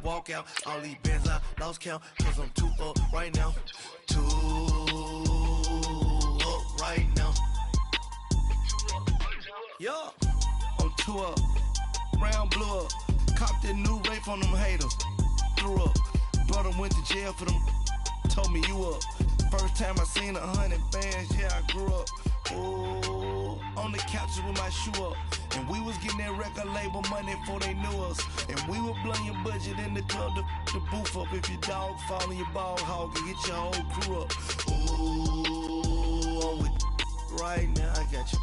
walk out. All these bands I lost count, cause I'm 2 up right now. 2 up right now. Yeah, I'm 2 up. Round blew up. Copped that new rape on them haters. Threw up. Brother went to jail for them. Told me you up. First time I seen 100 bands, yeah, I grew up. Ooh, on the couches with my shoe up. And we was getting that record label money before they knew us. And we were blowing your budget in the club to the booth up. If your dog fall in your ball hog and get your whole crew up. Ooh, I'm with right now, I got you.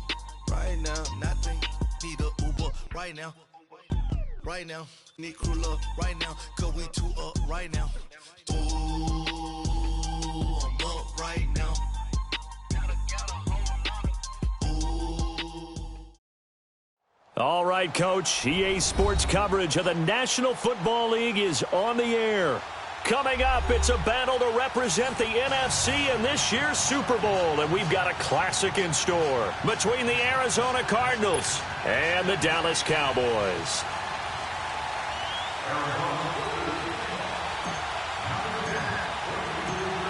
Right now, nothing, need a Uber right now. Right now, need crew love right now. Cause we 2 up right now. Ooh, I'm up right now. All right, Coach. EA Sports coverage of the National Football League is on the air. Coming up, it's a battle to represent the NFC in this year's Super Bowl, and we've got a classic in store between the Arizona Cardinals and the Dallas Cowboys.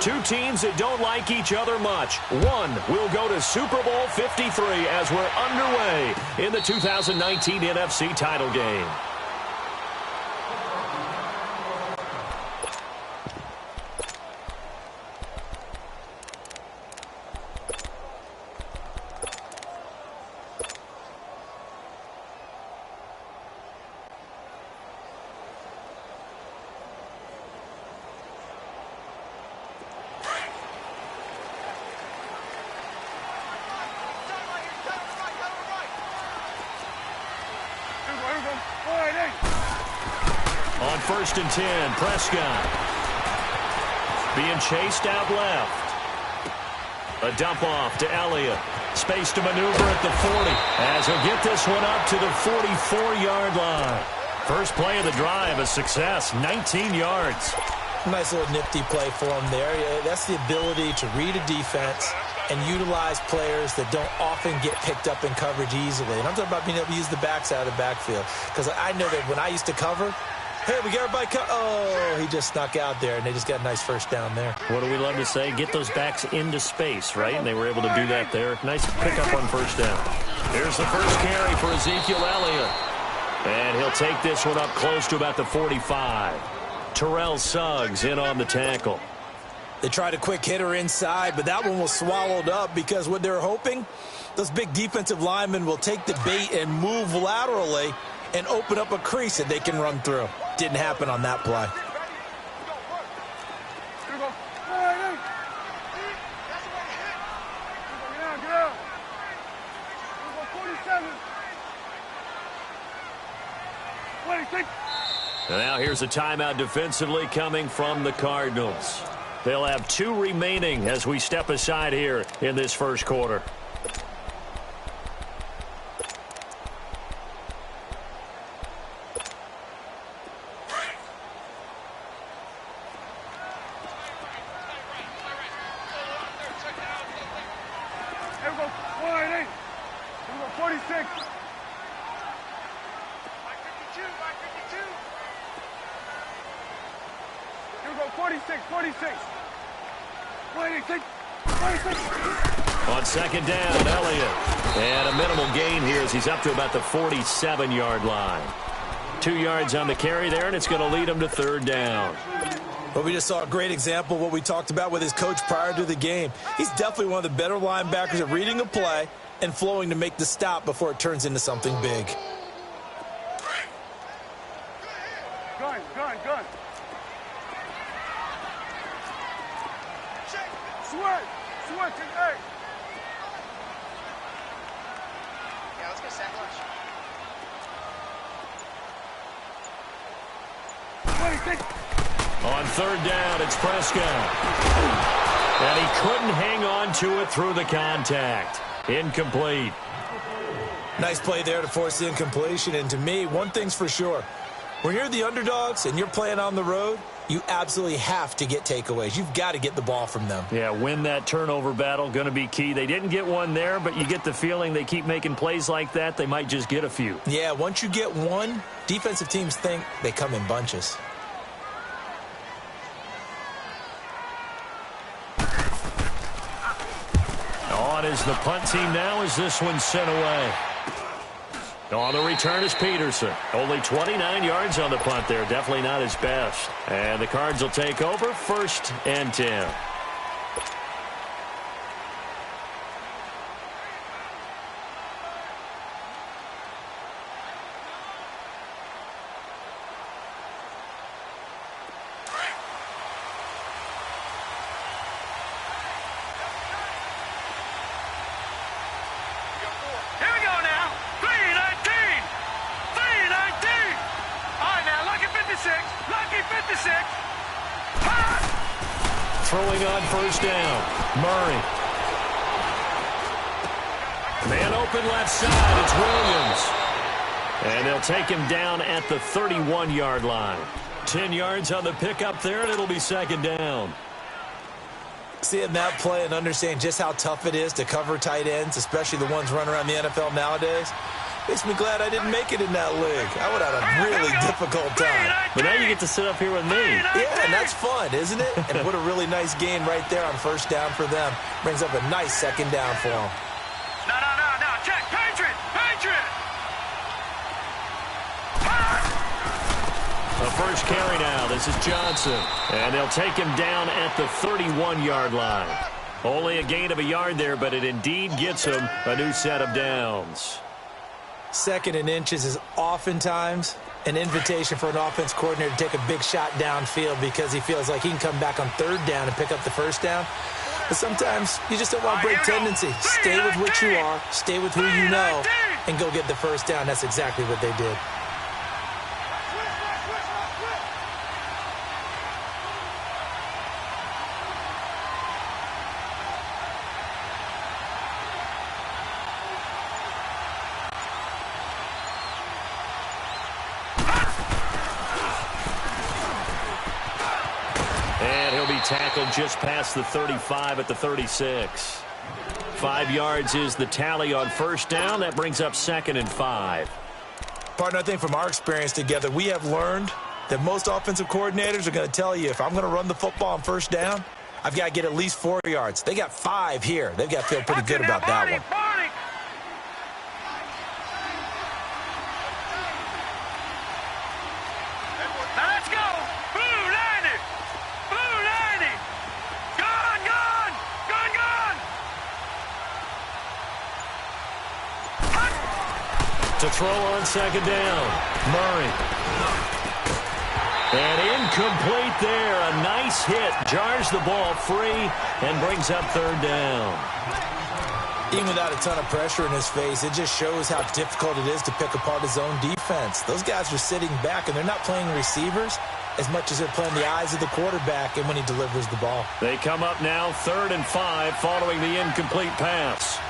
Two teams that don't like each other much. One will go to Super Bowl 53 as we're underway in the 2019 NFC title game. On 1st and 10, Prescott being chased out left. A dump off to Elliott. Space to maneuver at the 40 as he'll get this one up to the 44-yard line. First play of the drive, a success, 19 yards. Nice little nifty play for him there. That's the ability to read a defense and utilize players that don't often get picked up in coverage easily. And I'm talking about being able to use the backside of the backfield. Because I know that when I used to cover, hey, we got everybody oh, he just snuck out there, and they just got a nice first down there. What do we love to say? Get those backs into space, right? And they were able to do that there. Nice pickup on first down. Here's the first carry for Ezekiel Elliott. And he'll take this one up close to about the 45. Terrell Suggs in on the tackle. They tried a quick hitter inside, but that one was swallowed up because what they're hoping, those big defensive linemen will take the bait and move laterally and open up a crease that they can run through. Didn't happen on that play. And now here's a timeout defensively coming from the Cardinals. They'll have 2 remaining as we step aside here in this first quarter. On second down, Elliott. And a minimal gain here as he's up to about the 47-yard line. 2 yards on the carry there, and it's going to lead him to 3rd down. Well, we just saw a great example of what we talked about with his coach prior to the game. He's definitely one of the better linebackers at reading a play and flowing to make the stop before it turns into something big. Gun. Switch, hey. Yeah, let's go sandwich. 26. On 3rd down, it's Prescott. And he couldn't hang on to it through the contact. Incomplete. Nice play there to force the incompletion. And to me, one thing's for sure. When you're the underdogs and you're playing on the road, you absolutely have to get takeaways. You've got to get the ball from them. Yeah, win that turnover battle, going to be key. They didn't get one there, but you get the feeling they keep making plays like that, they might just get a few. Yeah, once you get one, defensive teams think they come in bunches. is the punt team now as this one's sent away. On the return is Peterson. Only 29 yards on the punt there. Definitely not his best. And the Cards will take over 1st and 10. Throwing on 1st down. Murray. Man open left side. It's Williams. And they'll take him down at the 31-yard line. 10 yards on the pickup there, and it'll be 2nd down. Seeing that play and understanding just how tough it is to cover tight ends, especially the ones running around the NFL nowadays, makes me glad I didn't make it in that league. I would have had a really difficult time. But now you get to sit up here with me. Yeah, and that's fun, isn't it? And what a really nice gain right there on 1st down for them. Brings up a nice 2nd down for them. No. Check. Patriot. The first carry now. This is Johnson. And they'll take him down at the 31-yard line. Only a gain of a yard there, but it indeed gets him a new set of downs. 2nd and inches is oftentimes an invitation for an offense coordinator to take a big shot downfield because he feels like he can come back on 3rd down and pick up the 1st down. But sometimes you just don't want to break tendency. Stay with what you are, stay with who you know, and go get the 1st down. That's exactly what they did. Tackled just past the 35 at the 36. 5 yards is the tally on 1st down. That brings up 2nd and 5. Partner, I think from our experience together, we have learned that most offensive coordinators are going to tell you, if I'm going to run the football on 1st down, I've got to get at least 4 yards. They got 5 here. They've got to feel pretty good about that one. To throw on 2nd down. Murray. And incomplete there. A nice hit. Jars the ball free and brings up 3rd down. Even without a ton of pressure in his face, it just shows how difficult it is to pick apart his own defense. Those guys are sitting back, and they're not playing receivers as much as they're playing the eyes of the quarterback and when he delivers the ball. They come up now 3rd and 5 following the incomplete pass.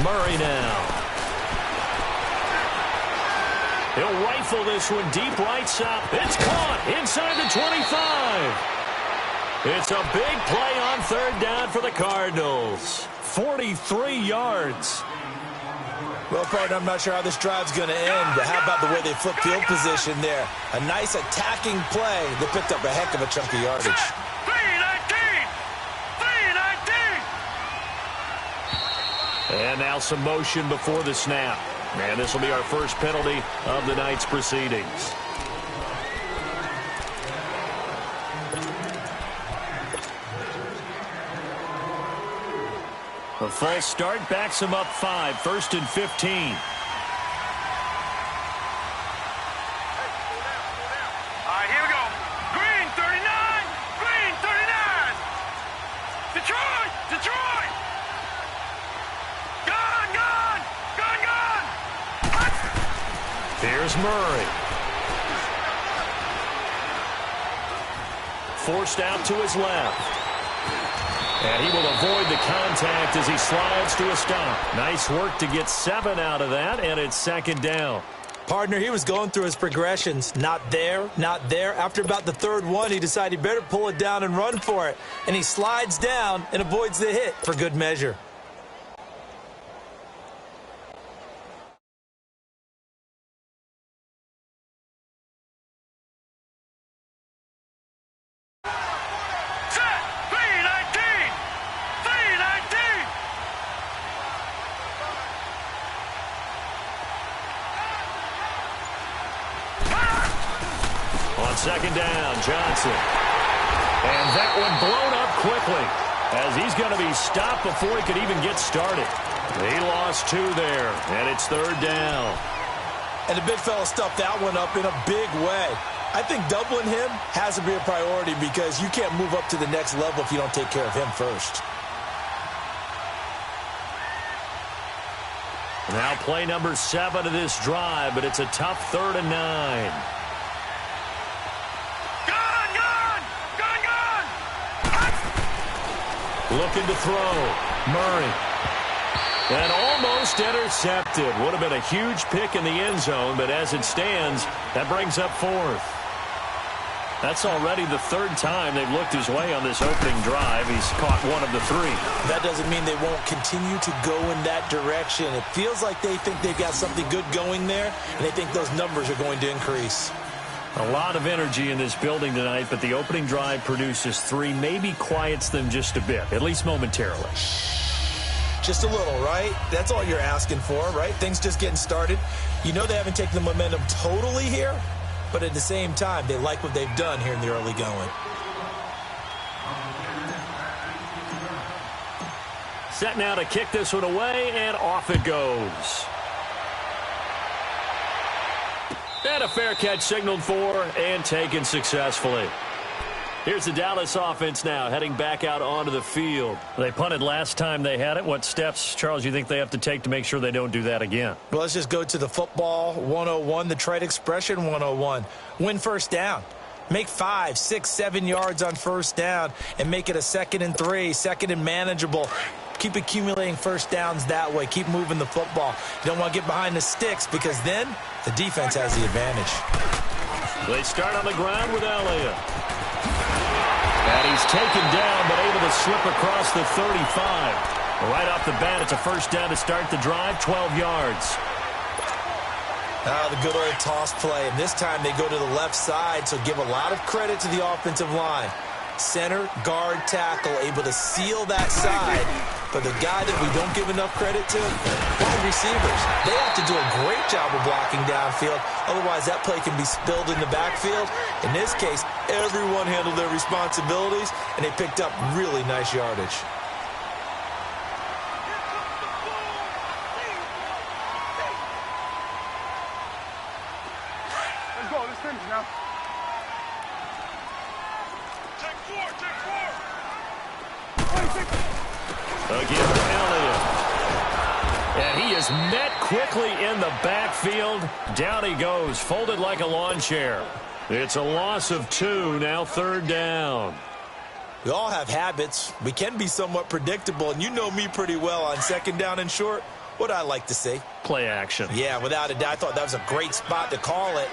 Murray now. He'll rifle this one deep right side. It's caught inside the 25. It's a big play on 3rd down for the Cardinals. 43 yards. Well, partner, I'm not sure how this drive's going to end, but how about the way they flip field position there? A nice attacking play that picked up a heck of a chunk of yardage. And now some motion before the snap. And this will be our first penalty of the night's proceedings. A false start backs him up 5. 1st and 15. Here's Murray. Forced out to his left. And he will avoid the contact as he slides to a stop. Nice work to get 7 out of that, and it's 2nd down. Partner, he was going through his progressions. Not there, not there. After about the 3rd one, he decided he better pull it down and run for it. And he slides down and avoids the hit for good measure. On second down, Johnson. And that one blown up quickly as he's going to be stopped before he could even get started. He lost 2 there, and it's third down. And the big fella stuffed that one up in a big way. I think doubling him has to be a priority because you can't move up to the next level if you don't take care of him first. Now play number 7 of this drive, but it's a tough 3rd and 9. Looking to throw. Murray. And almost intercepted. Would have been a huge pick in the end zone, but as it stands, that brings up 4th. That's already the 3rd time they've looked his way on this opening drive. He's caught 1 of the 3. That doesn't mean they won't continue to go in that direction. It feels like they think they've got something good going there, and they think those numbers are going to increase. A lot of energy in this building tonight, but the opening drive produces 3, maybe quiets them just a bit, at least momentarily. Just a little, right? That's all you're asking for, right? Things just getting started. You know they haven't taken the momentum totally here, but at the same time, they like what they've done here in the early going. Set now to kick this one away, and off it goes. And a fair catch signaled for and taken successfully. Here's the Dallas offense now heading back out onto the field. They punted last time they had it. What steps, Charles, you think they have to take to make sure they don't do that again? Well, let's just go to the football 101, the trade expression 101. Win first down. Make 5, 6, 7 yards on first down and make it a 2nd and 3, 2nd and manageable. Keep accumulating first downs that way. Keep moving the football. You don't want to get behind the sticks because then the defense has the advantage. They start on the ground with Elliott. And he's taken down but able to slip across the 35. Right off the bat, it's a first down to start the drive, 12 yards. The good old toss play. And this time they go to the left side, so give a lot of credit to the offensive line. Center, guard, tackle, able to seal that side. But the guy that we don't give enough credit to, wide receivers. They have to do a great job of blocking downfield. Otherwise, that play can be spilled in the backfield. In this case, everyone handled their responsibilities, and they picked up really nice yardage. Let's go. Let's finish now. Again to Elliott. And he is met quickly in the backfield. Down he goes, folded like a lawn chair. It's a loss of 2, now 3rd down. We all have habits. We can be somewhat predictable, and you know me pretty well on 2nd down and short. What I like to see? Play action. Yeah, without a doubt. I thought that was a great spot to call it.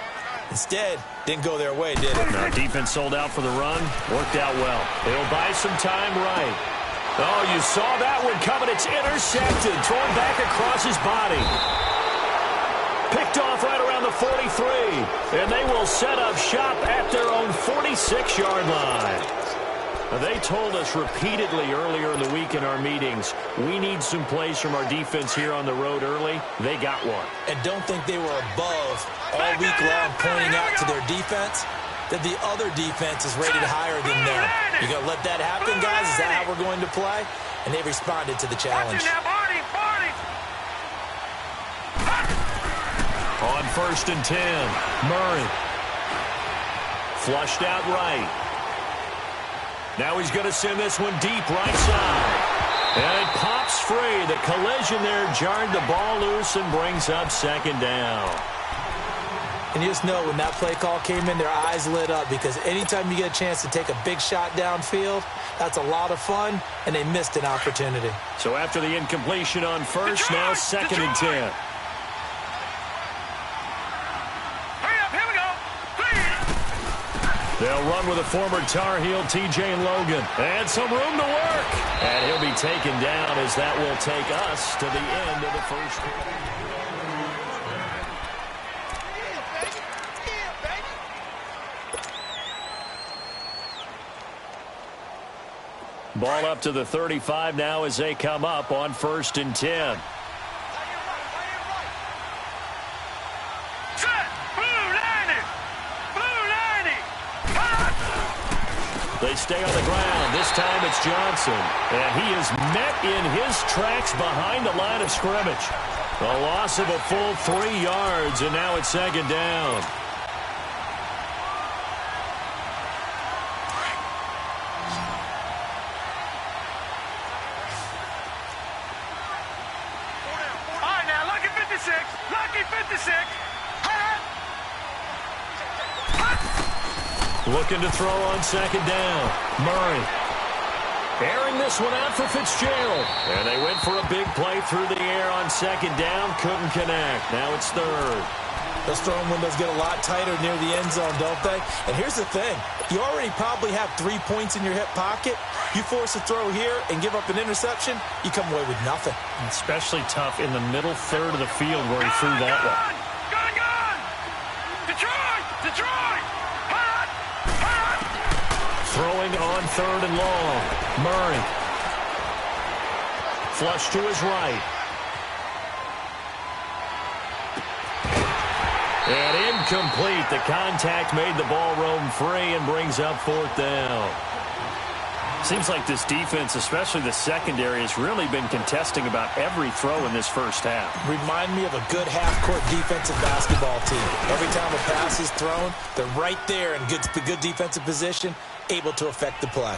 Instead, didn't go their way, did it? Now defense sold out for the run. Worked out well. They'll buy some time right. Oh, you saw that one coming. It's intercepted. Thrown back across his body. Picked off right around the 43. And they will set up shop at their own 46-yard line. They told us repeatedly earlier in the week in our meetings, we need some plays from our defense here on the road early. They got one. And don't think they were above all week long pointing out to their defense that the other defense is rated higher than them. You going to let that happen, guys? Is that how we're going to play? And they responded to the challenge. On 1st and 10, Murray. Flushed out right. Now he's going to send this one deep right side. And it pops free. The collision there jarred the ball loose and brings up 2nd down. And you just know when that play call came in, their eyes lit up because anytime you get a chance to take a big shot downfield, that's a lot of fun, and they missed an opportunity. So after the incompletion on 1st, now 2nd and 10. They'll run with a former Tar Heel, T.J. Logan. And some room to work. And he'll be taken down as that will take us to the end of the first quarter. Ball up to the 35 now as they come up on 1st and 10. stay on the ground. This time it's Johnson. And he is met in his tracks behind the line of scrimmage. A loss of a full 3 yards, and now it's second down. All right, now, lucky 56. Lucky 56. Looking to throw on second down. Murray. Airing this one out for Fitzgerald. And they went for a big play through the air on second down. Couldn't connect. Now it's third. Those throwing windows get a lot tighter near the end zone, don't they? And here's the thing. You already probably have 3 points in your hip pocket. You force a throw here and give up an interception, you come away with nothing. Especially tough in the middle third of the field where he threw that one. Gun! Detroit! Detroit! Throwing on third and long. Murray. Flush to his right. And incomplete. The contact made the ball roam free and brings up fourth down. Seems like this defense, especially the secondary, has really been contesting about every throw in this first half. Remind me of a good half-court defensive basketball team. Every time a pass is thrown, they're right there in good defensive position, able to affect the play.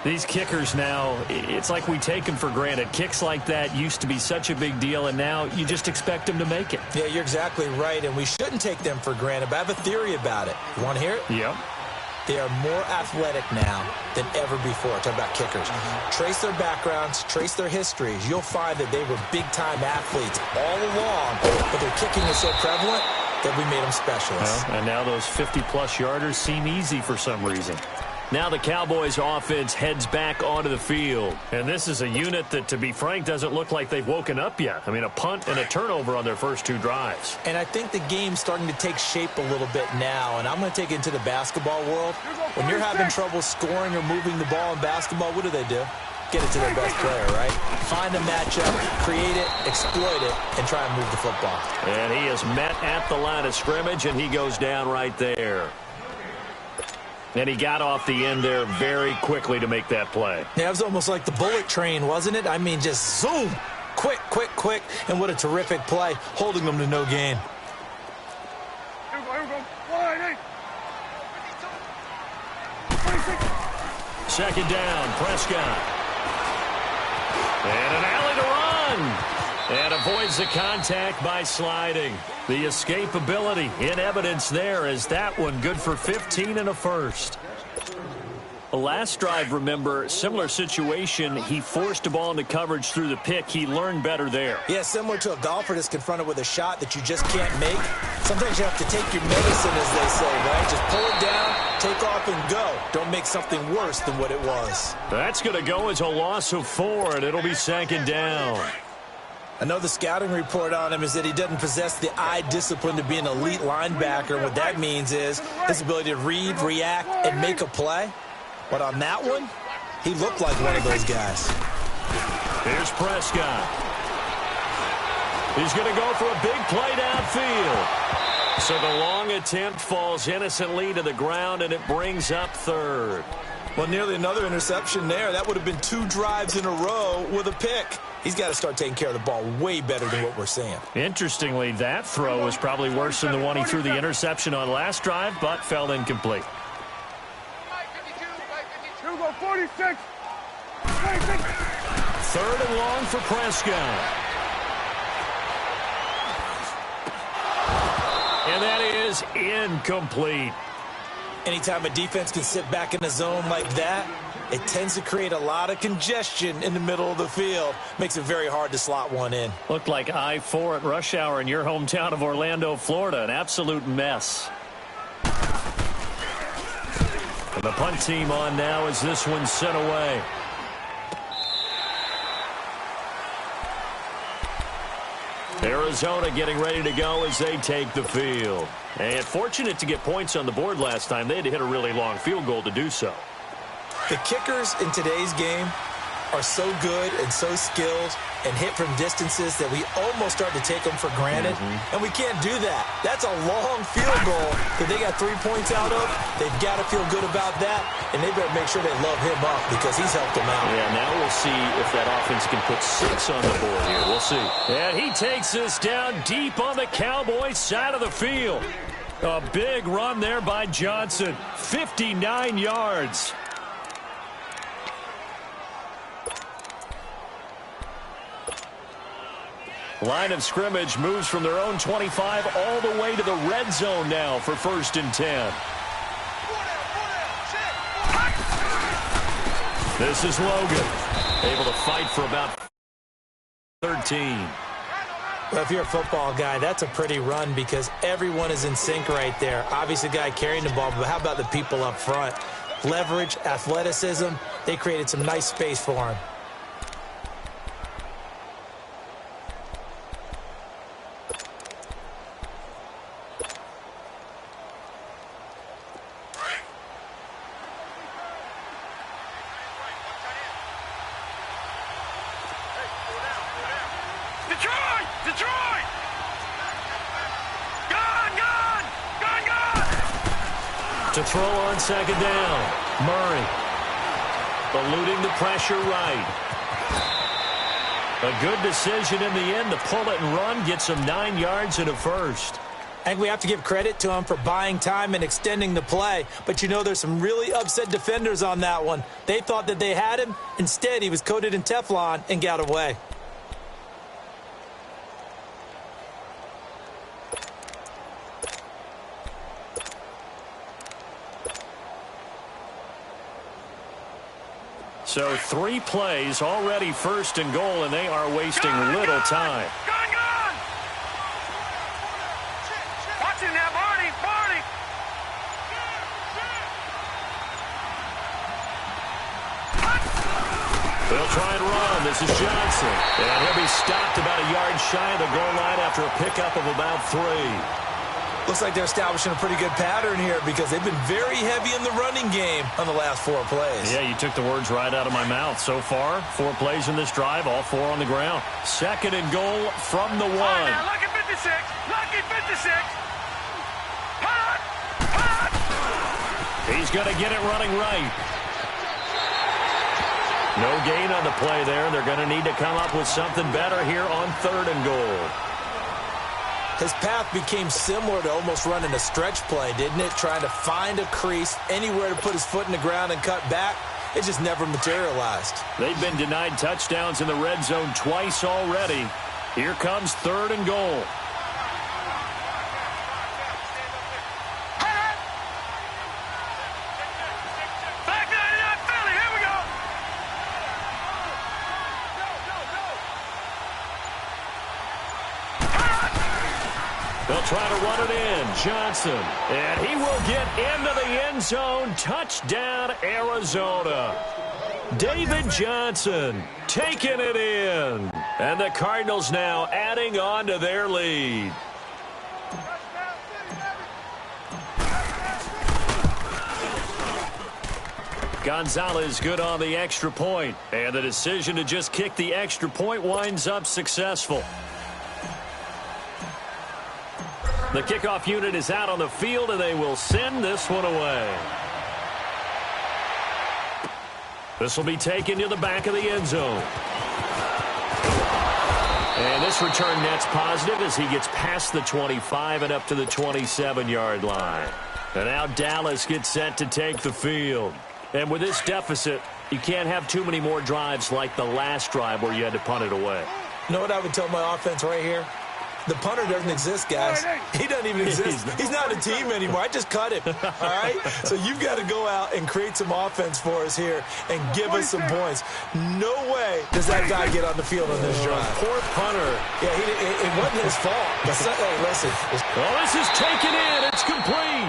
These kickers now, it's like we take them for granted. Kicks like that used to be such a big deal, and now you just expect them to make it. Yeah, you're exactly right, and we shouldn't take them for granted, but I have a theory about it. You want to hear it? Yep. They are more athletic now than ever before. Talk about kickers. Trace their backgrounds, trace their histories. You'll find that they were big-time athletes all along, but their kicking is so prevalent that we made them specialists. Well, and now those 50-plus yarders seem easy for some reason. Now the Cowboys offense heads back onto the field. And this is a unit that, to be frank, doesn't look like they've woken up yet. I mean, a punt and a turnover on their first 2 drives. And I think the game's starting to take shape a little bit now. And I'm going to take it into the basketball world. When you're having trouble scoring or moving the ball in basketball, what do? Get it to their best player, right? Find a matchup, create it, exploit it, and try and move the football. And he is met at the line of scrimmage, and he goes down right there. And he got off the end there very quickly to make that play. Yeah, it was almost like the bullet train, wasn't it? I mean, just zoom. Quick. And what a terrific play, holding them to no gain. Here we go. Wide 8. Second down, Prescott. And an alley to run. And avoids the contact by sliding. The escapability in evidence there as that one good for 15 and a first. The last drive, remember, similar situation. He forced a ball into coverage through the pick. He learned better there. Yeah, similar to a golfer that's confronted with a shot that you just can't make. Sometimes you have to take your medicine, as they say, right? Just pull it down, take off, and go. Don't make something worse than what it was. That's going to go as a loss of 4, and it'll be second down. I know the scouting report on him is that he doesn't possess the eye discipline to be an elite linebacker. And what that means is his ability to read, react, and make a play. But on that one, he looked like one of those guys. Here's Prescott. He's going to go for a big play downfield. So the long attempt falls innocently to the ground, and it brings up third. Well, nearly another interception there. That would have been 2 drives in a row with a pick. He's got to start taking care of the ball way better than what we're seeing. Interestingly, that throw was probably worse than the one he threw the interception on last drive, but fell incomplete. 46. Third and long for Prescott. And that is incomplete. Anytime a defense can sit back in a zone like that, it tends to create a lot of congestion in the middle of the field. Makes it very hard to slot one in. Looked like I-4 at rush hour in your hometown of Orlando, Florida. An absolute mess. And the punt team on now as this one's sent away. Arizona getting ready to go as they take the field. And fortunate to get points on the board last time. They had to hit a really long field goal to do so. The kickers in today's game are so good and so skilled and hit from distances that we almost start to take them for granted, and we can't do that. That's a long field goal that they got 3 points out of. They've got to feel good about that, and they better make sure they love him up because he's helped them out. Yeah, now we'll see if that offense can put 6 on the board here. We'll see. And he takes this down deep on the Cowboys side of the field. A big run there by Johnson. 59 yards. Line of scrimmage moves from their own 25 all the way to the red zone now for 1st and 10. This is Logan, able to fight for about 13. Well, if you're a football guy, that's a pretty run because everyone is in sync right there. Obviously, the guy carrying the ball, but how about the people up front? Leverage, athleticism, they created some nice space for him. Detroit! Gone! To throw on 2nd down. Murray. Eluding the pressure right. A good decision in the end to pull it and run. Gets him 9 yards and a first. I think we have to give credit to him for buying time and extending the play. But, you know, there's some really upset defenders on that one. They thought that they had him. Instead, he was coated in Teflon and got away. So 3 plays, already 1st and goal, and they are wasting little time. Gone! Watch him now, Barney! They'll try and run. This is Johnson. And he'll be stopped about a yard shy of the goal line after a pickup of about 3. Looks like they're establishing a pretty good pattern here because they've been very heavy in the running game on the last 4 plays. Yeah, you took the words right out of my mouth. So far, 4 plays in this drive, all 4 on the ground. 2nd and goal from the 1. Now, lucky 56! Lucky 56! Hot! He's going to get it running right. No gain on the play there. They're going to need to come up with something better here on 3rd and goal. His path became similar to almost running a stretch play, didn't it? Trying to find a crease, anywhere to put his foot in the ground and cut back. It just never materialized. They've been denied touchdowns in the red zone twice already. Here comes 3rd and goal. Back 99 Philly, here we go! They'll try to run it in. Johnson. And he will get into the end zone. Touchdown, Arizona. David Johnson taking it in. And the Cardinals now adding on to their lead. Gonzalez good on the extra point. And the decision to just kick the extra point winds up successful. The kickoff unit is out on the field, and they will send this one away. This will be taken to the back of the end zone. And this return net's positive as he gets past the 25 and up to the 27-yard line. And now Dallas gets set to take the field. And with this deficit, you can't have too many more drives like the last drive where you had to punt it away. You know what I would tell my offense right here? The punter doesn't exist, guys. He doesn't even exist. He's not a team anymore. I just cut him, all right? So you've got to go out and create some offense for us here and give us some points. No way does that guy get on the field on this drive. Poor punter. Yeah, it wasn't his fault. But hey, listen. Well, this is taken in. It's complete.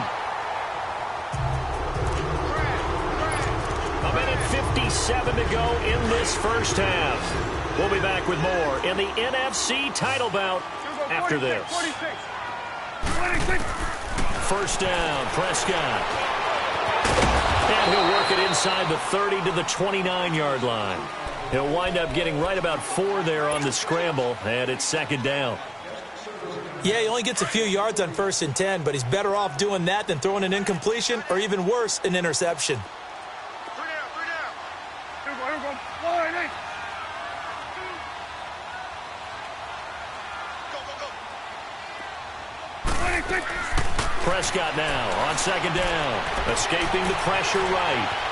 A minute 57 to go in this first half. We'll be back with more in the NFC title bout after this. 26. First down, Prescott. And he'll work it inside the 30 to the 29-yard line. He'll wind up getting right about 4 there on the scramble, and it's 2nd down. Yeah, he only gets a few yards on 1st and 10, but he's better off doing that than throwing an incompletion or even worse, an interception. Prescott now on 2nd down, escaping the pressure right.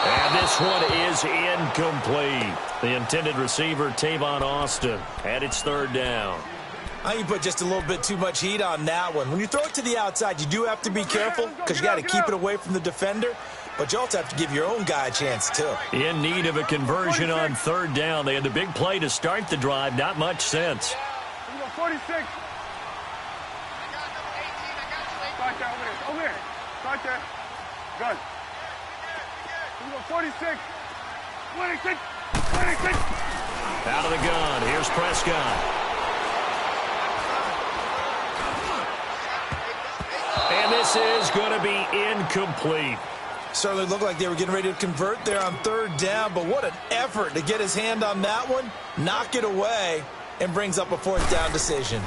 And this one is incomplete. The intended receiver, Tavon Austin, and it's 3rd down. I think you put just a little bit too much heat on that one. When you throw it to the outside, you do have to be careful because you got to keep it away from the defender, but you also have to give your own guy a chance, too. In need of a conversion on 3rd down. They had the big play to start the drive. Not much sense. 46. Right there, over there. Right there. Good. 46. 26. 26. Out of the gun. Here's Prescott. And this is going to be incomplete. Certainly looked like they were getting ready to convert there on 3rd down, but what an effort to get his hand on that one, knock it away, and brings up a 4th down decision.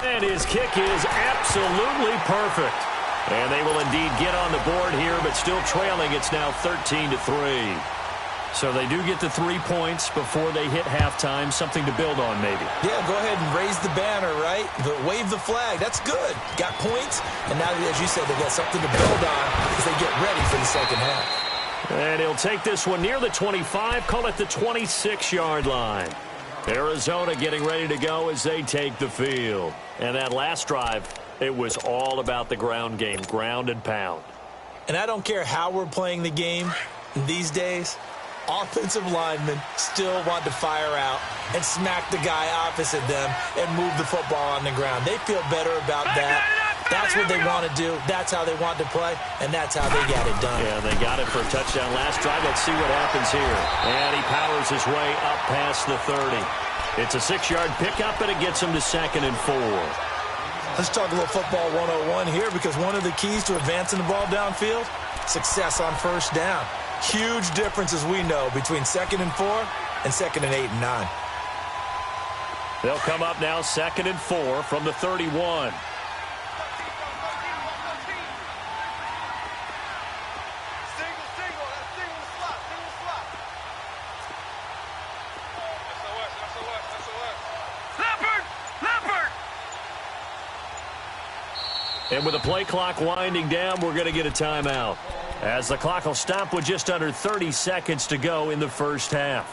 And his kick is absolutely perfect. And they will indeed get on the board here, but still trailing. It's now 13-3. So they do get the 3 points before they hit halftime. Something to build on, maybe. Yeah, go ahead and raise the banner, right? Wave the flag. That's good. Got points, and now, as you said, they got something to build on as they get ready for the 2nd half. And he'll take this one near the 25, call it the 26-yard line. Arizona getting ready to go as they take the field. And that last drive, it was all about the ground game, ground and pound. And I don't care how we're playing the game these days, offensive linemen still want to fire out and smack the guy opposite them and move the football on the ground. They feel better about that. That's what they want to do. That's how they want to play, and that's how they got it done. Yeah, they got it for a touchdown last drive. Let's see what happens here. And he powers his way up past the 30. It's a 6-yard pickup, and it gets him to 2nd and 4. Let's talk a little football 101 here, because one of the keys to advancing the ball downfield, success on 1st down. Huge difference, as we know, between 2nd and 4 and 2nd and 8 and 9. They'll come up now 2nd and 4 from the 31. And with the play clock winding down, we're going to get a timeout, as the clock will stop with just under 30 seconds to go in the 1st half.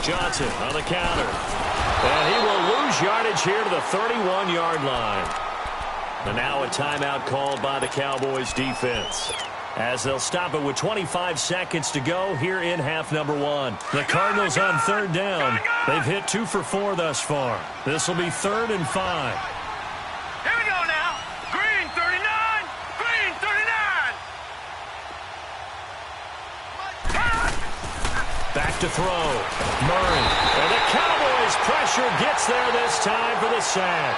Johnson on the counter. And he will lose yardage here to the 31-yard line. And now a timeout called by the Cowboys defense, as they'll stop it with 25 seconds to go here in half number 1. The Cardinals on 3rd down. They've hit 2 for 4 thus far. This will be 3rd and 5. Here we go now. Green 39. Green 39. Back to throw. Murray. And the Cowboys pressure gets there this time for the sack.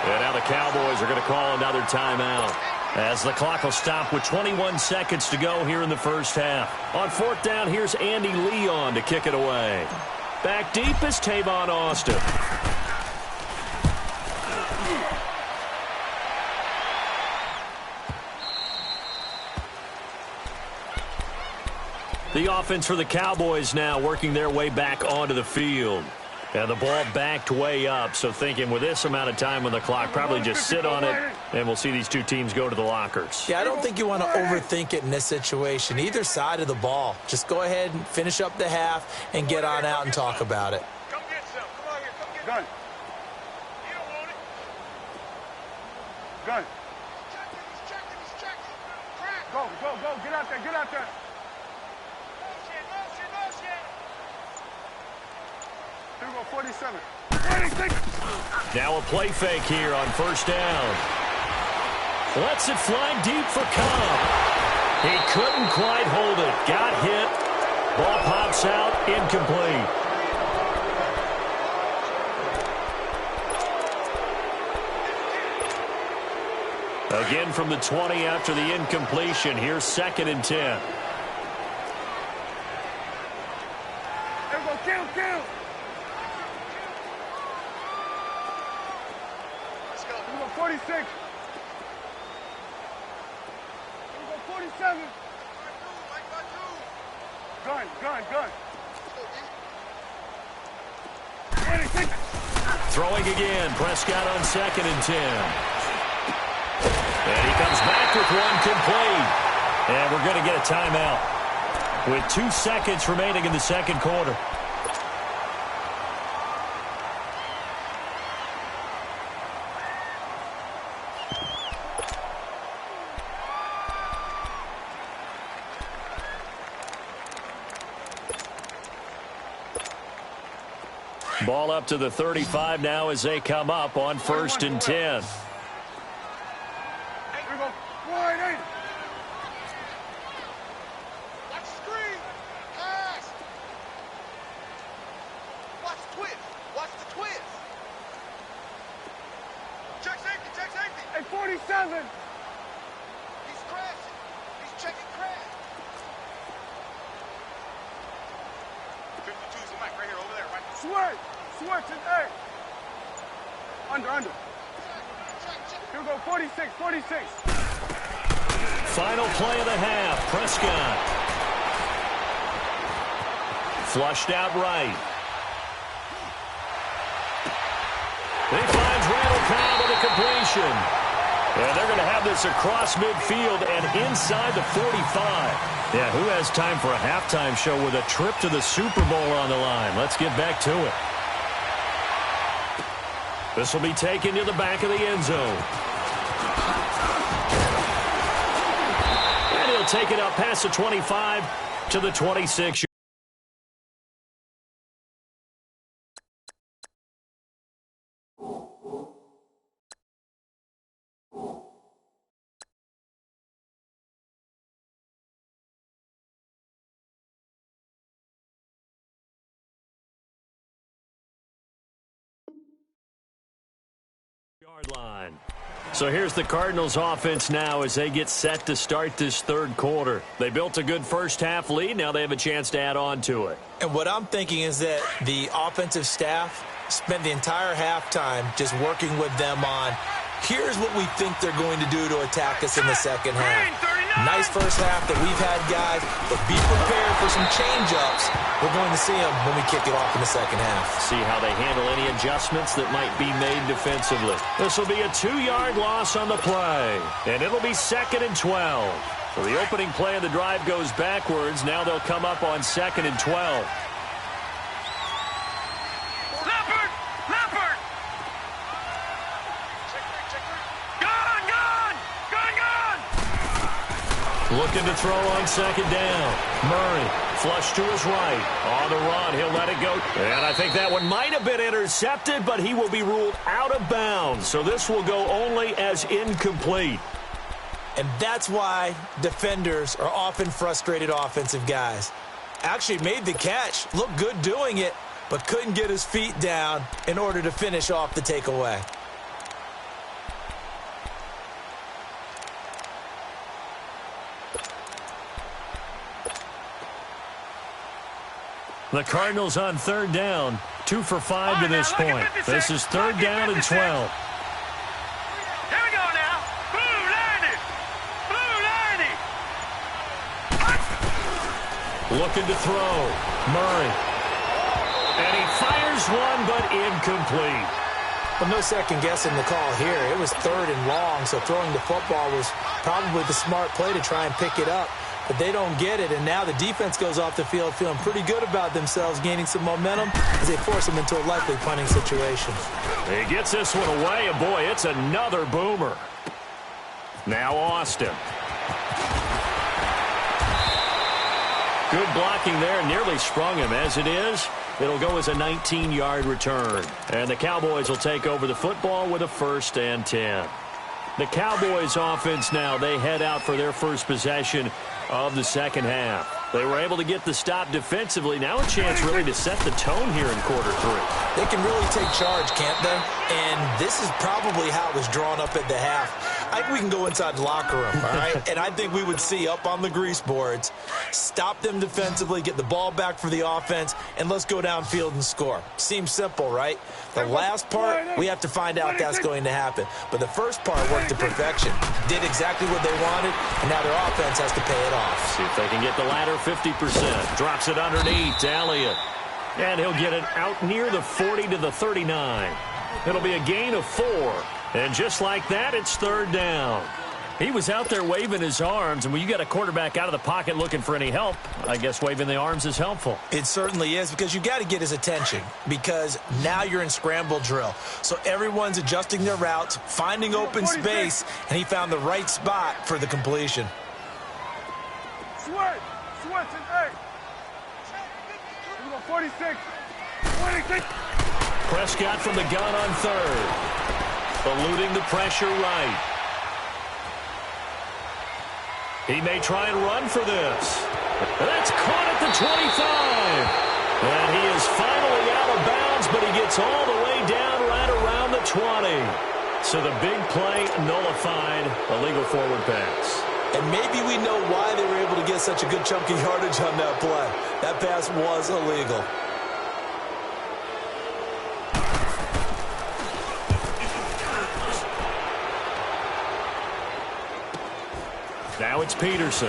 And now the Cowboys are going to call another timeout, as the clock will stop with 21 seconds to go here in the 1st half. On 4th down, here's Andy Leon to kick it away. Back deep is Tavon Austin. The offense for the Cowboys now working their way back onto the field. And the ball backed way up, so thinking with this amount of time on the clock, probably just sit on it, and we'll see these two teams go to the lockers. Yeah, I don't think you want to overthink it in this situation. Either side of the ball. Just go ahead and finish up the half and get on out and talk about it. Come get some. Come on here. Come get some. Gun. You don't want it. Gun. He's checking. He's checking. He's checking. Crack. Go, go, go. Get out there, get out there. Here we go, 47. Now a play fake here on first down. Lets it fly deep for Cobb. He couldn't quite hold it. Got hit. Ball pops out, incomplete. Again from the 20 after the incompletion. Here's 2nd and 10. There we go, kill, kill. Let's go. Here we go, 46. Here we go, 47. Gun, gun, gun. 26. Throwing again. Prescott on 2nd and 10. And he comes back with one complete. And we're going to get a timeout with 2 seconds remaining in the second quarter. Ball up to the 35 now as they come up on 1st and 10. Watch screen. Pass. Watch twist. Watch the twist. Check safety. Check safety. Hey, 47. He's crashing. He's checking crash. 52 is the mic right here, over there, right? Switch. Switch and A. Under. Here we go, 46, 46. Final play of the half. Prescott. Flushed out right. He finds Randall Cobb with a completion. And they're going to have this across midfield and inside the 45. Yeah, who has time for a halftime show with a trip to the Super Bowl on the line? Let's get back to it. This will be taken to the back of the end zone. And he'll take it up past the 25 to the 26. Line. So here's the Cardinals offense now as they get set to start this third quarter. They built a good first half lead. Now they have a chance to add on to it. And what I'm thinking is that the offensive staff spent the entire halftime just working with them on, here's what we think they're going to do to attack us in the second half. Nice first half that we've had, guys, but be prepared for some change-ups. We're going to see them when we kick it off in the second half. See how they handle any adjustments that might be made defensively. This will be a 2-yard loss on the play, and it'll be 2nd and 12. So the opening play of the drive goes backwards. Now they'll come up on 2nd and 12. Looking to throw on 2nd down. Murray, flush to his right. On the run, he'll let it go. And I think that one might have been intercepted, but he will be ruled out of bounds. So this will go only as incomplete. And that's why defenders are often frustrated offensive guys. Actually made the catch, looked good doing it, but couldn't get his feet down in order to finish off the takeaway. The Cardinals on 3rd down, 2 for 5 to this point. This is 3rd down and 12. Here we go now. Blue 90. Blue 90. Looking to throw. Murray. And he fires one, but incomplete. Well, no second guessing the call here. It was 3rd and long, so throwing the football was probably the smart play to try and pick it up. But they don't get it, and now the defense goes off the field feeling pretty good about themselves, gaining some momentum as they force them into a likely punting situation. He gets this one away, and boy, it's another boomer. Now Austin. Good blocking there. Nearly sprung him. As it is, it'll go as a 19-yard return. And the Cowboys will take over the football with a 1st and 10. The Cowboys offense now, they head out for their first possession of the second half. They were able to get the stop defensively. Now a chance really to set the tone here in quarter 3. They can really take charge, can't they? And this is probably how it was drawn up at the half. I think we can go inside the locker room, all right? And I think we would see up on the grease boards, stop them defensively, get the ball back for the offense, and let's go downfield and score. Seems simple, right? The last part, we have to find out that's going to happen. But the first part worked to perfection. Did exactly what they wanted, and now their offense has to pay it off. See if they can get the latter 50%. Drops it underneath to Elliott. And he'll get it out near the 40 to the 39. It'll be a gain of 4. And just like that, it's 3rd down. He was out there waving his arms, and when you got a quarterback out of the pocket looking for any help, I guess waving the arms is helpful. It certainly is, because you got to get his attention, because now you're in scramble drill. So everyone's adjusting their routes, finding open space, and he found the right spot for the completion. Switch and 8. Here we go, 46. 26. Prescott from the gun on 3rd. Eluding the pressure right. He may try and run for this. That's caught at the 25. And he is finally out of bounds, but he gets all the way down right around the 20. So the big play nullified, a legal forward pass. And maybe we know why they were able to get such a good chunky yardage on that play. That pass was illegal. Now it's Peterson.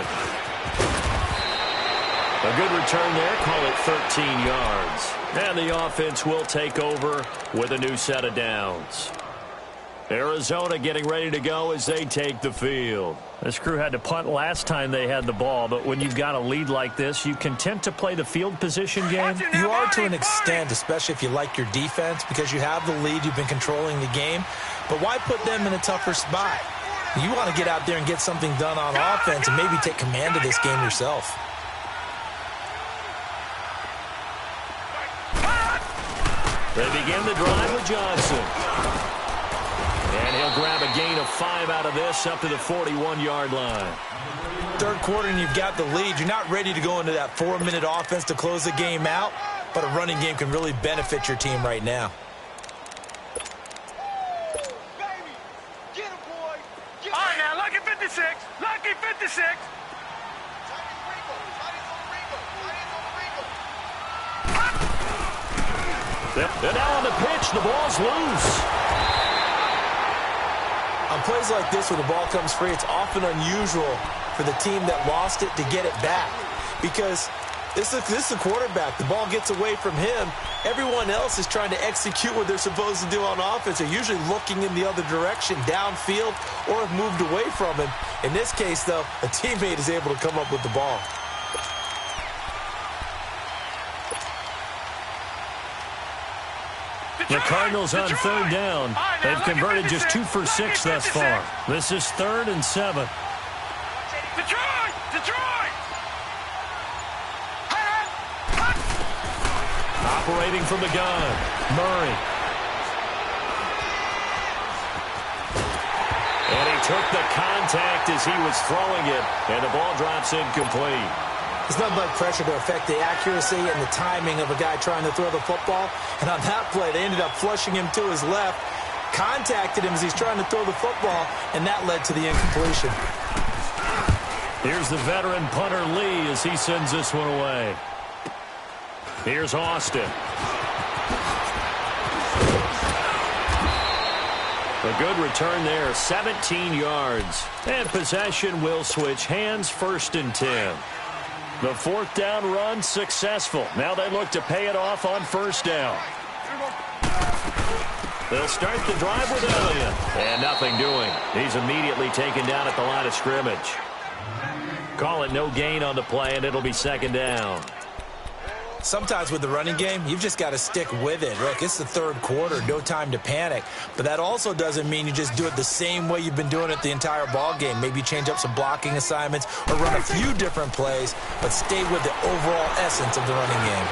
A good return there, call it 13 yards. And the offense will take over with a new set of downs. Arizona getting ready to go as they take the field. This crew had to punt last time they had the ball, but when you've got a lead like this, you content to play the field position game? You are to an extent, especially if you like your defense, because you have the lead, you've been controlling the game. But why put them in a tougher spot? You want to get out there and get something done on offense and maybe take command of this game yourself. They begin the drive with Johnson. And he'll grab a gain of 5 out of this up to the 41-yard line. Third quarter and you've got the lead. You're not ready to go into that 4-minute offense to close the game out, but a running game can really benefit your team right now. All right, now, lucky 56. Lucky 56. And now on the pitch, the ball's loose. On plays like this where the ball comes free, it's often unusual for the team that lost it to get it back, because this is the quarterback. The ball gets away from him. Everyone else is trying to execute what they're supposed to do on offense. They're usually looking in the other direction, downfield, or have moved away from him. In this case, though, a teammate is able to come up with the ball. The Cardinals on 3rd down. They've converted just 2 for 6 thus far. This is 3rd and 7. Detroit! Detroit! Operating from the gun, Murray. And he took the contact as he was throwing it, and the ball drops incomplete. It's nothing but pressure to affect the accuracy and the timing of a guy trying to throw the football. And on that play, they ended up flushing him to his left, contacted him as he's trying to throw the football, and that led to the incompletion. Here's the veteran punter Lee as he sends this one away. Here's Austin. A good return there, 17 yards. And possession will switch hands, 1st and 10. The 4th down run successful. Now they look to pay it off on 1st down. They'll start the drive with Elliott. And nothing doing. He's immediately taken down at the line of scrimmage. Call it no gain on the play, and it'll be 2nd down. Sometimes with the running game, you've just got to stick with it. Look, it's the third quarter, no time to panic. But that also doesn't mean you just do it the same way you've been doing it the entire ball game. Maybe change up some blocking assignments or run a few different plays, but stay with the overall essence of the running game.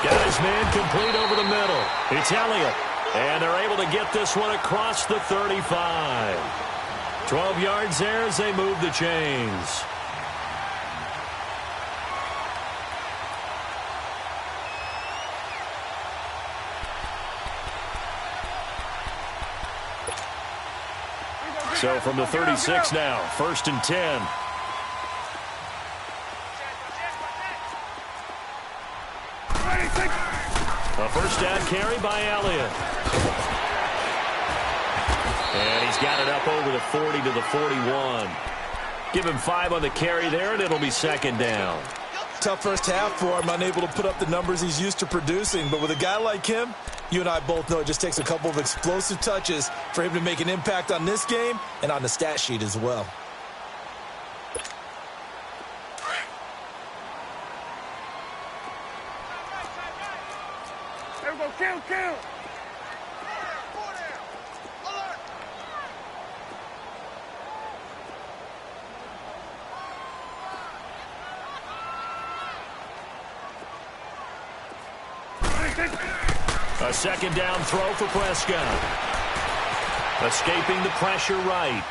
Got his man complete over the middle. It's Elliott. And they're able to get this one across the 35. 12 yards there as they move the chains. So from the 36 now, 1st and 10. A first down carry by Elliott. And he's got it up over the 40 to the 41. Give him 5 on the carry there, and it'll be 2nd down. Tough first half for him, unable to put up the numbers he's used to producing. But with a guy like him, you and I both know it just takes a couple of explosive touches for him to make an impact on this game and on the stat sheet as well. There we go, kill. A 2nd down throw for Prescott. Escaping the pressure right.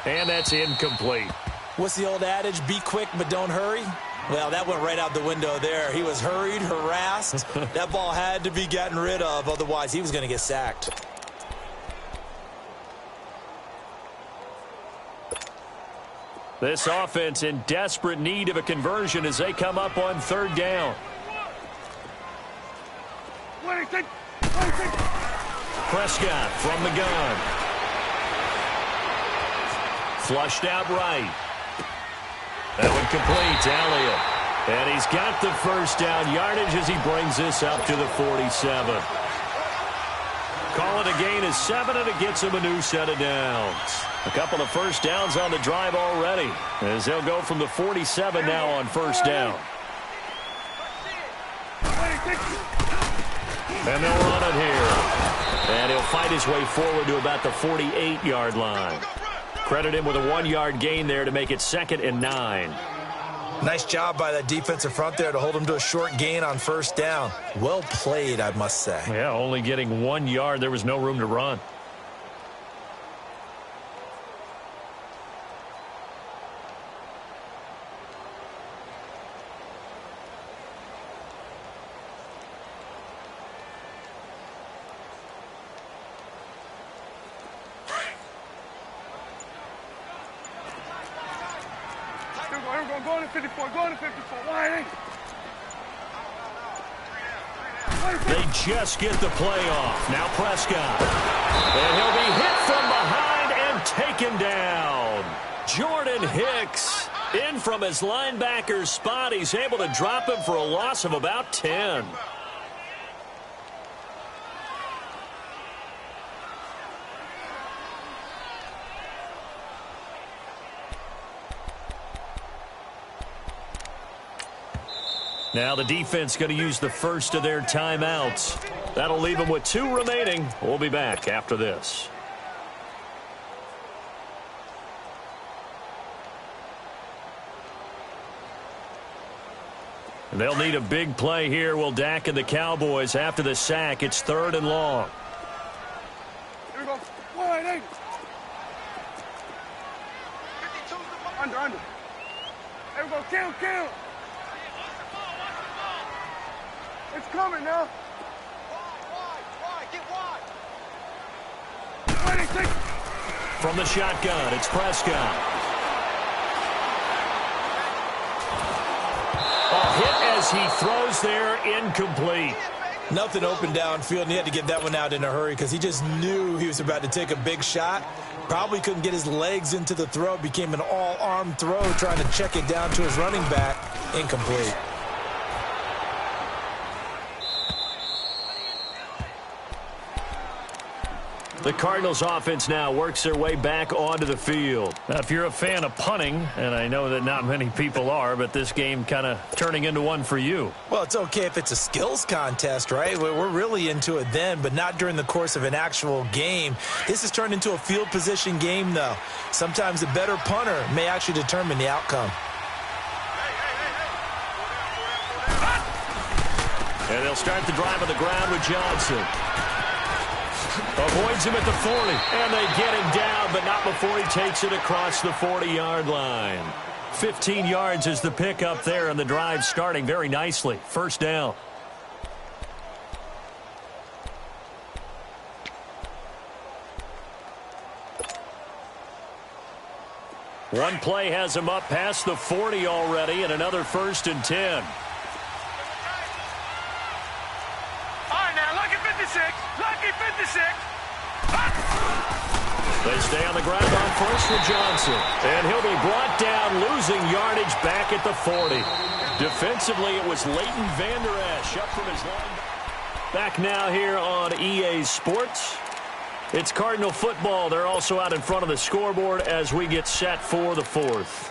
And that's incomplete. What's the old adage? Be quick, but don't hurry. Well, that went right out the window there. He was hurried, harassed. That ball had to be gotten rid of. Otherwise, he was going to get sacked. This offense in desperate need of a conversion as they come up on 3rd down. Prescott from the gun. Flushed out right. That one complete to Elliott. And he's got the first down yardage as he brings this up to the 47. Call it a gain of 7, and it gets him a new set of downs. A couple of first downs on the drive already, as they'll go from the 47 now on 1st down. And they'll run it here. And he'll fight his way forward to about the 48-yard line. Credit him with a 1-yard gain there to make it 2nd and 9. Nice job by that defensive front there to hold him to a short gain on 1st down. Well played, I must say. Yeah, only getting 1 yard. There was no room to run. Going to 54, wide. They just get the play off. Now Prescott. And he'll be hit from behind and taken down. Jordan Hicks in from his linebacker's spot. He's able to drop him for a loss of about 10. Now the defense going to use the first of their timeouts. That'll leave them with 2 remaining. We'll be back after this. And they'll need a big play here. Will Dak and the Cowboys after the sack. It's 3rd and long. Here we go. Wide. Under. There we go. Kill. It's coming now. Wide, get wide. From the shotgun, it's Prescott. A hit as he throws there, incomplete. Nothing open downfield, and he had to get that one out in a hurry because he just knew he was about to take a big shot. Probably couldn't get his legs into the throw. Became an all-arm throw trying to check it down to his running back. Incomplete. The Cardinals offense now works their way back onto the field. Now, if you're a fan of punting, and I know that not many people are, but this game kind of turning into one for you. Well, it's okay if it's a skills contest, right? We're really into it then, but not during the course of an actual game. This has turned into a field position game, though. Sometimes a better punter may actually determine the outcome. And they'll start the drive on the ground with Johnson. Avoids him at the 40, and they get him down, but not before he takes it across the 40-yard line. 15 yards is the pickup there, and the drive starting very nicely. First down. One play has him up past the 40 already, and another 1st and 10. All right, now, lucky 56. Lucky 56. They stay on the ground on first with Johnson. And he'll be brought down, losing yardage back at the 40. Defensively, it was Leighton Vander Esch up from his line. Back now here on EA Sports. It's Cardinal football. They're also out in front of the scoreboard as we get set for the 4th.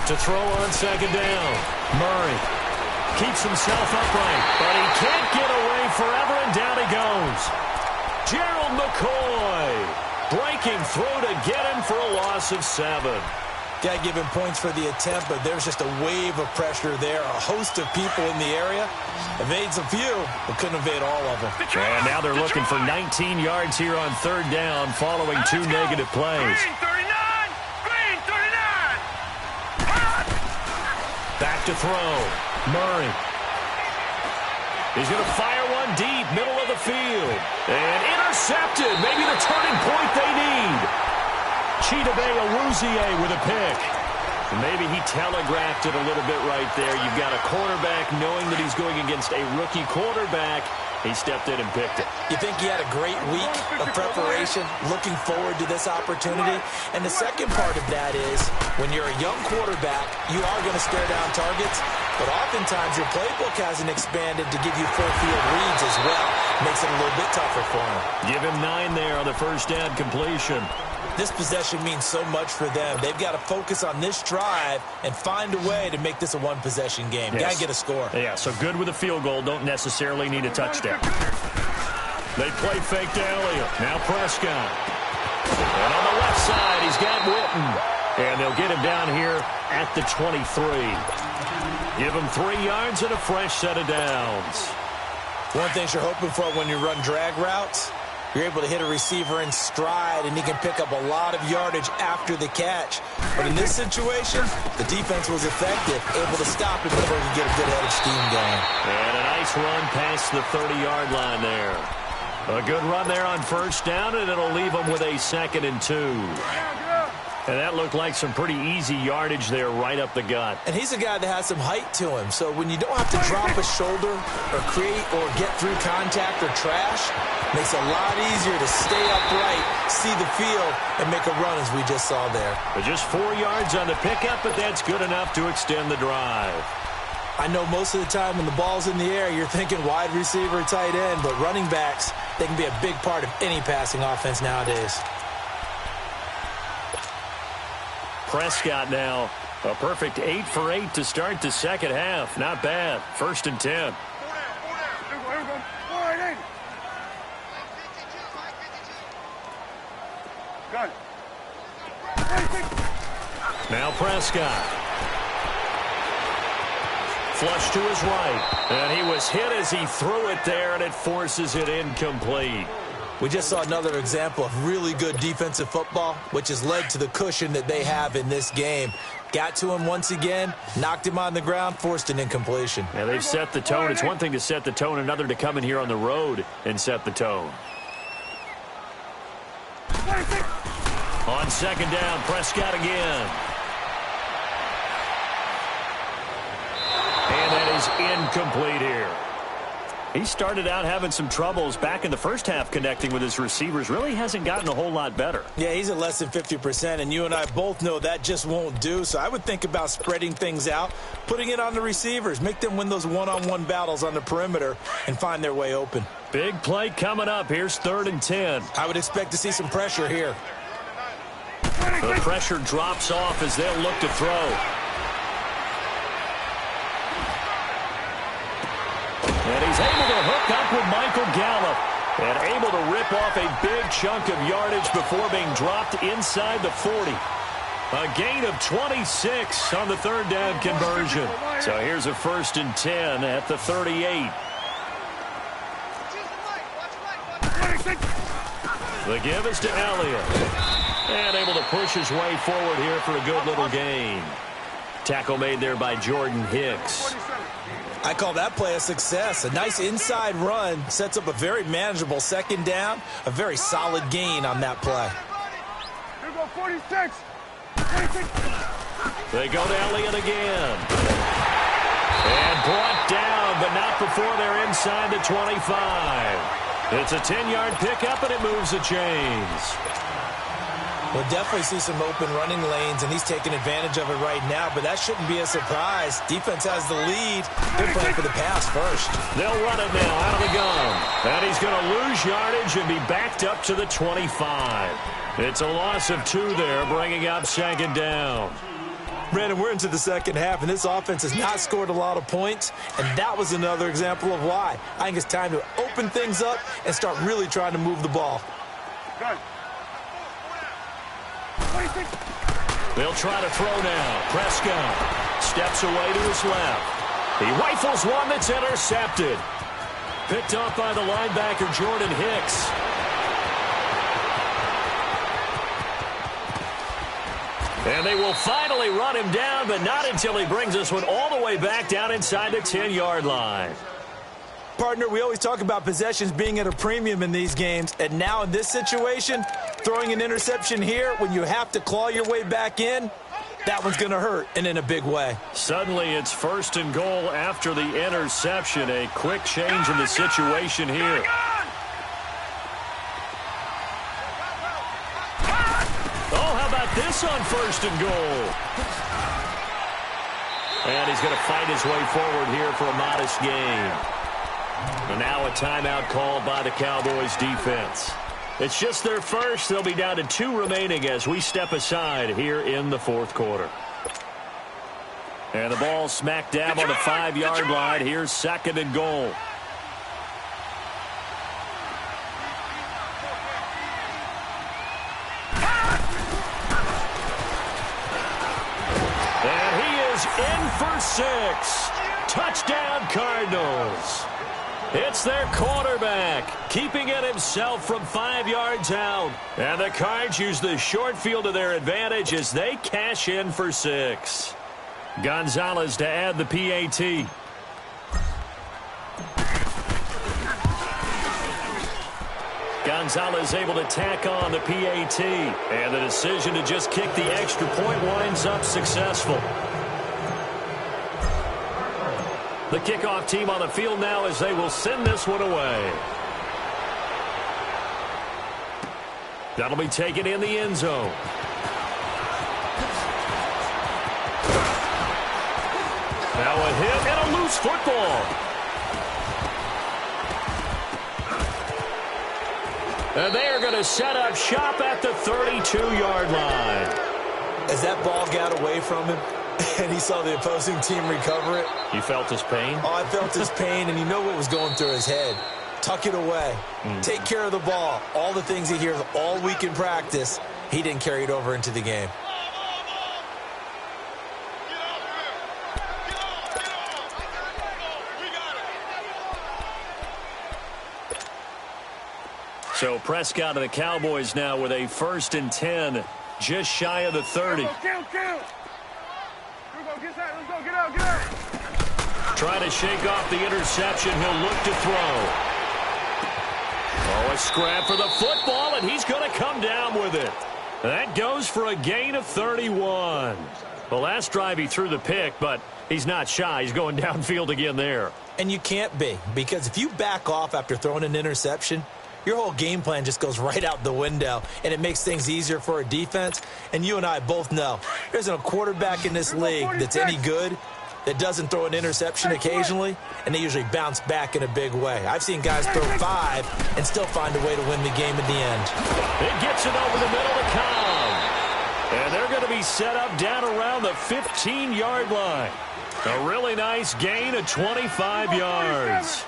To throw on 2nd down. Murray keeps himself upright, but he can't get away forever, and down he goes. Gerald McCoy breaking through to get him for a loss of 7. Got to give him points for the attempt, but there's just a wave of pressure there. A host of people in the area. Evades a few, but couldn't evade all of them. And now they're looking for 19 yards here on 3rd down following 2 negative plays. Back to throw. Murray. He's going to fire one deep, middle of the field. And intercepted. Maybe the turning point they need. Chidobe Awuzie with a pick. Maybe he telegraphed it a little bit right there. You've got a quarterback knowing that he's going against a rookie quarterback. He stepped in and picked it. You think he had a great week of preparation, looking forward to this opportunity? And the second part of that is, when you're a young quarterback, you are going to stare down targets, but oftentimes your playbook hasn't expanded to give you full field reads as well. Makes it a little bit tougher for him. Give him 9 there on the 1st down completion. This possession means so much for them. They've got to focus on this drive and find a way to make this a one-possession game. Yes. Got to get a score. Yeah, so good with a field goal. Don't necessarily need a touchdown. They play fake to Elliott. Now Prescott. And on the left side, he's got Witten. And they'll get him down here at the 23. Give him 3 yards and a fresh set of downs. One thing you're hoping for when you run drag routes, you're able to hit a receiver in stride, and he can pick up a lot of yardage after the catch. But in this situation, the defense was effective, able to stop him before he could get a good head of steam going. And a nice run past the 30-yard line there. A good run there on 1st down, and it'll leave him with a 2nd and 2. And that looked like some pretty easy yardage there right up the gut. And he's a guy that has some height to him. So when you don't have to drop a shoulder or create or get through contact or trash, makes it a lot easier to stay upright, see the field, and make a run as we just saw there. But just 4 yards on the pickup, but that's good enough to extend the drive. I know most of the time when the ball's in the air, you're thinking wide receiver, tight end, but running backs, they can be a big part of any passing offense nowadays. Prescott now, a perfect 8 for 8 to start the 2nd half. Not bad. 1st and 10. Now Prescott. Flush to his right. And he was hit as he threw it there, and it forces it incomplete. We just saw another example of really good defensive football, which has led to the cushion that they have in this game. Got to him once again, knocked him on the ground, forced an incompletion. Yeah, they've set the tone. It's one thing to set the tone, another to come in here on the road and set the tone. On second down, Prescott again. And that is incomplete here. He started out having some troubles back in the first half connecting with his receivers. Really hasn't gotten a whole lot better. Yeah, he's at less than 50%, and you and I both know that just won't do. So I would think about spreading things out, putting it on the receivers, make them win those one-on-one battles on the perimeter and find their way open. Big play coming up. Here's 3rd and 10. I would expect to see some pressure here. The pressure drops off as they'll look to throw. And he's able to hook up with Michael Gallup and able to rip off a big chunk of yardage before being dropped inside the 40. A gain of 26 on the 3rd down conversion. So here's a 1st and 10 at the 38. The give is to Elliott. And able to push his way forward here for a good little gain. Tackle made there by Jordan Hicks. I call that play a success. A nice inside run sets up a very manageable 2nd down. A very solid gain on that play. Here go 46. They go to Elliott again. And brought down, but not before they're inside the 25. It's a 10-yard pickup, and it moves the chains. We'll definitely see some open running lanes, and he's taking advantage of it right now, but that shouldn't be a surprise. Defense has the lead. They're playing for the pass first. They'll run it now out of the gun. And he's going to lose yardage and be backed up to the 25. It's a loss of 2 there, bringing up 2nd down. Brandon, we're into the 2nd half, and this offense has not scored a lot of points, and that was another example of why. I think it's time to open things up and start really trying to move the ball. Done. They'll try to throw now. Prescott steps away to his left. He rifles one that's intercepted. Picked off by the linebacker, Jordan Hicks. And they will finally run him down, but not until he brings this one all the way back down inside the 10-yard line. Partner, we always talk about possessions being at a premium in these games, and now in this situation, throwing an interception here when you have to claw your way back in, that one's going to hurt, and in a big way. Suddenly it's 1st and goal after the interception. A quick change in the situation here. Oh, how about this on 1st and goal? And he's going to fight his way forward here for a modest gain. And now a timeout called by the Cowboys defense. It's just their first. They'll be down to 2 remaining as we step aside here in the 4th quarter. And the ball smack dab on the 5-yard line. Here's 2nd and goal. And he is in for 6. Touchdown, Cardinals. It's their quarterback, keeping it himself from 5 yards out. And the Cards use the short field to their advantage as they cash in for 6. Gonzalez to add the PAT. Gonzalez able to tack on the PAT. And the decision to just kick the extra point winds up successful. The kickoff team on the field now as they will send this one away. That'll be taken in the end zone. Now a hit and a loose football. And they are going to set up shop at the 32-yard line. As that ball got away from him, and he saw the opposing team recover it. You felt his pain? Oh, I felt his pain, and you know what was going through his head. Tuck it away. Take care of the ball. All the things he hears all week in practice, he didn't carry it over into the game. So Prescott and the Cowboys now with a 1st and 10, just shy of the 30. Let's go, get out. Trying to shake off the interception. He'll look to throw. Oh, a scrap for the football, and he's going to come down with it. That goes for a gain of 31. The last drive he threw the pick, but he's not shy. He's going downfield again there. And you can't be, because if you back off after throwing an interception, your whole game plan just goes right out the window, and it makes things easier for a defense. And you and I both know there's a quarterback in this league that's any good that doesn't throw an interception occasionally, and they usually bounce back in a big way. I've seen guys throw 5 and still find a way to win the game at the end. It gets it over the middle to Cobb. And they're going to be set up down around the 15-yard line. A really nice gain of 25 yards.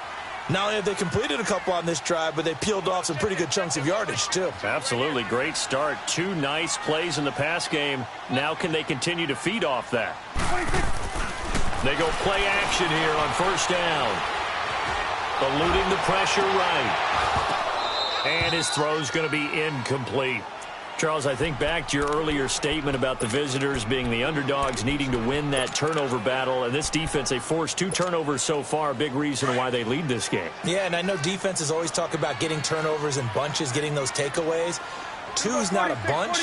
Not only have they completed a couple on this drive, but they peeled off some pretty good chunks of yardage, too. Absolutely. Great start. 2 nice plays in the pass game. Now can they continue to feed off that? They go play action here on first down. Eluding the pressure right. And his throw's going to be incomplete. Charles, I think back to your earlier statement about the visitors being the underdogs needing to win that turnover battle. And this defense, they forced 2 turnovers so far, a big reason why they lead this game. Yeah, and I know defenses always talk about getting turnovers in bunches, getting those takeaways. 2 is not a bunch,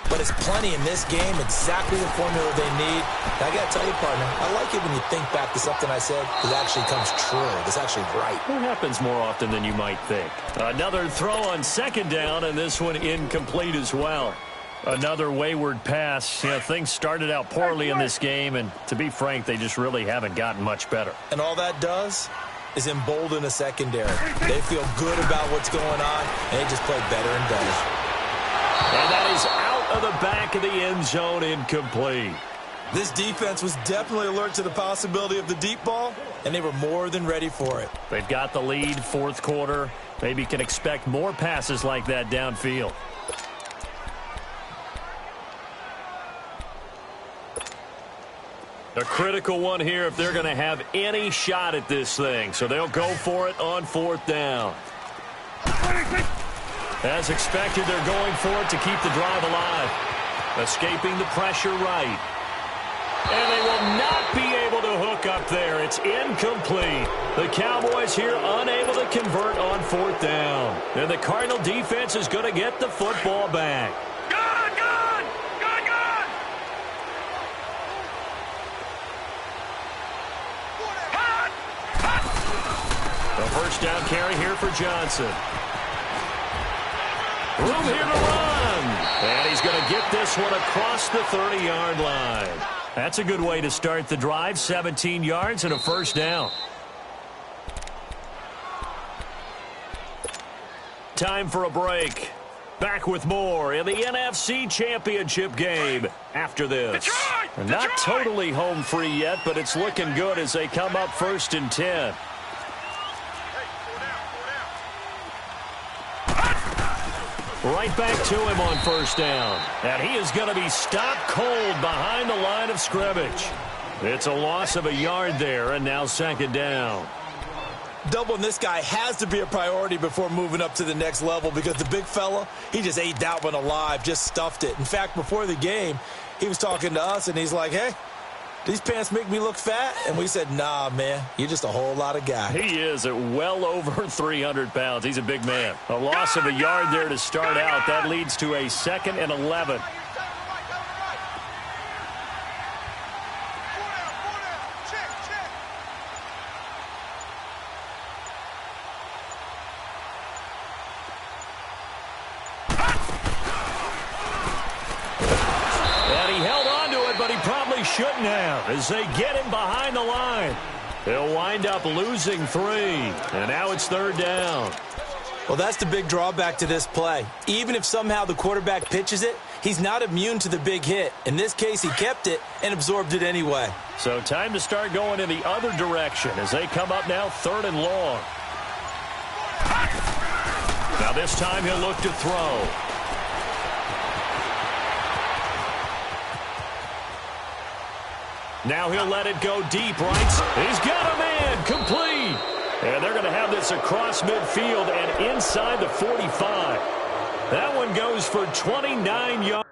but it's plenty in this game, exactly the formula they need. And I got to tell you, partner, I like it when you think back to something I said that actually comes true. It's actually right. It happens more often than you might think. Another throw on second down, and this one incomplete as well. Another wayward pass. You know, things started out poorly in this game, and to be frank, they just really haven't gotten much better. And all that does is embolden a secondary. They feel good about what's going on, and they just play better and better. And that is out of the back of the end zone, incomplete. This defense was definitely alert to the possibility of the deep ball, and they were more than ready for it. They've got the lead, fourth quarter. Maybe can expect more passes like that downfield. A critical one here if they're going to have any shot at this thing. So they'll go for it on fourth down. As expected, they're going for it to keep the drive alive. Escaping the pressure right. And they will not be able to hook up there. It's incomplete. The Cowboys here unable to convert on fourth down. And the Cardinal defense is going to get the football back. Good, good, good, good. Hot, hot. The first down carry here for Johnson. Room here to run. And he's going to get this one across the 30-yard line. That's a good way to start the drive. 17 yards and a first down. Time for a break. Back with more in the NFC Championship game after this. Detroit! Not totally home free yet, but it's looking good as they come up 1st and 10. Right back to him on first down. And he is going to be stopped cold behind the line of scrimmage. It's a loss of a yard there, and now second down. Doubling this guy has to be a priority before moving up to the next level because the big fella, he just ate that one alive, just stuffed it. In fact, before the game, he was talking to us, and he's like, hey, these pants make me look fat? And we said, nah, man, you're just a whole lot of guy. He is at well over 300 pounds. He's a big man. A loss of a yard there to start out. That leads to a 2nd and 11. Shouldn't have as they get him behind the line. They'll wind up losing 3, and now it's 3rd down. Well, that's the big drawback to this play. Even if somehow the quarterback pitches it, he's not immune to the big hit. In this case, he kept it and absorbed it anyway. So time to start going in the other direction as they come up now 3rd and long. Now this time he'll look to throw. Now he'll let it go deep right. He's got a man. Complete. And they're going to have this across midfield and inside the 45. That one goes for 29 yards.